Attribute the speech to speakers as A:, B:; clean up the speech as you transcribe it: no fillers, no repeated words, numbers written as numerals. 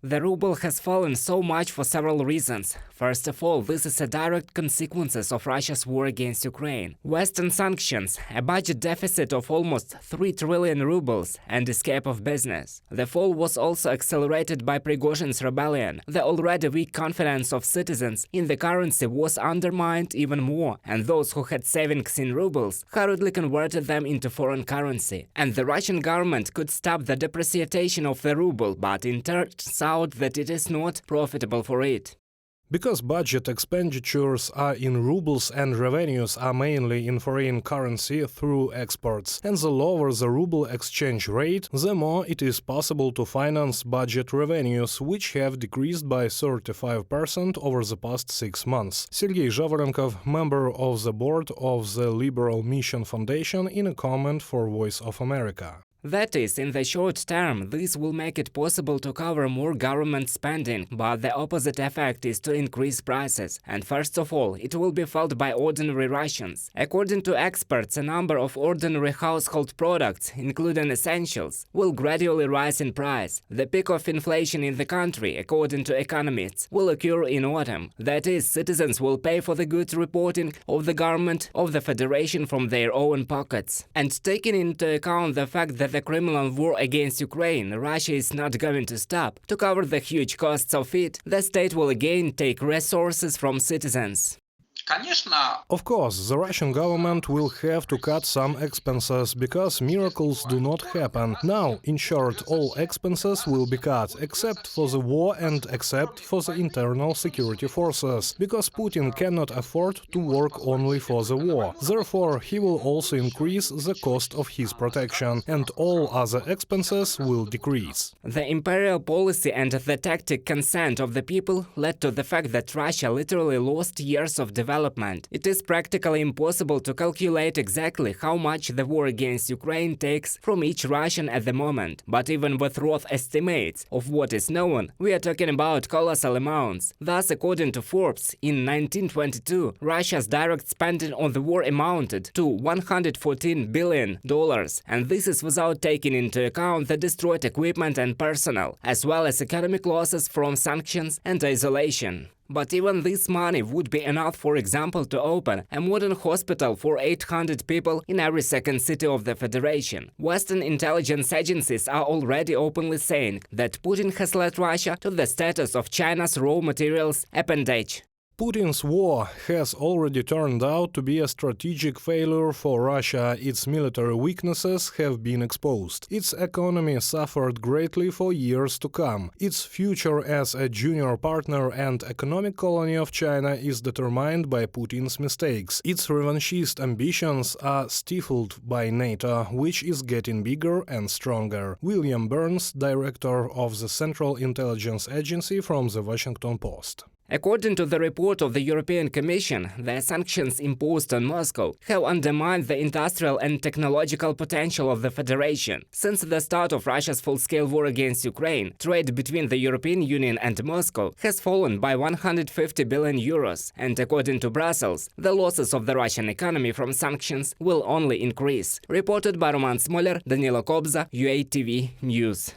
A: The ruble has fallen so much for several reasons. First of all, this is a direct consequence of Russia's war against Ukraine. Western sanctions, a budget deficit of almost 3 trillion rubles, and escape of business. The fall was also accelerated by Prigozhin's rebellion. The already weak confidence of citizens in the currency was undermined even more, and those who had savings in rubles hurriedly converted them into foreign currency. And the Russian government could stop the depreciation of the ruble, but it turns out that it is not profitable for it.
B: Because budget expenditures are in rubles and revenues are mainly in foreign currency through exports, and the lower the ruble exchange rate, the more it is possible to finance budget revenues, which have decreased by 35% over the past 6 months. Sergei Zhavorenkov, member of the board of the Liberal Mission Foundation, in a comment for Voice of America.
A: That is, in the short term, this will make it possible to cover more government spending, but the opposite effect is to increase prices. And first of all, it will be felt by ordinary Russians. According to experts, a number of ordinary household products, including essentials, will gradually rise in price. The peak of inflation in the country, according to economists, will occur in autumn. That is, citizens will pay for the goods reporting of the government of the Federation from their own pockets. And taking into account the fact that the Kremlin war against Ukraine, Russia is not going to stop. To cover the huge costs of it, the state will again take resources from citizens.
B: Of course, the Russian government will have to cut some expenses, because miracles do not happen. Now, in short, all expenses will be cut, except for the war and except for the internal security forces, because Putin cannot afford to work only for the war. Therefore, he will also increase the cost of his protection, and all other expenses will decrease.
A: The imperial policy and the tactic consent of the people led to the fact that Russia literally lost years of development. It is practically impossible to calculate exactly how much the war against Ukraine takes from each Russian at the moment. But even with rough estimates of what is known, we are talking about colossal amounts. Thus, according to Forbes, in 1922, Russia's direct spending on the war amounted to $114 billion, and this is without taking into account the destroyed equipment and personnel, as well as economic losses from sanctions and isolation. But even this money would be enough, for example, to open a modern hospital for 800 people in every second city of the Federation. Western intelligence agencies are already openly saying that Putin has led Russia to the status of China's raw materials appendage.
B: Putin's war has already turned out to be a strategic failure for Russia. Its military weaknesses have been exposed. Its economy suffered greatly for years to come. Its future as a junior partner and economic colony of China is determined by Putin's mistakes. Its revanchist ambitions are stifled by NATO, which is getting bigger and stronger. William Burns, director of the Central Intelligence Agency, from the Washington Post.
A: According to the report of the European Commission, the sanctions imposed on Moscow have undermined the industrial and technological potential of the Federation. Since the start of Russia's full-scale war against Ukraine, trade between the European Union and Moscow has fallen by 150 billion euros, and according to Brussels, the losses of the Russian economy from sanctions will only increase. Reported by Roman Smoler, Danilo Kobza, UATV News.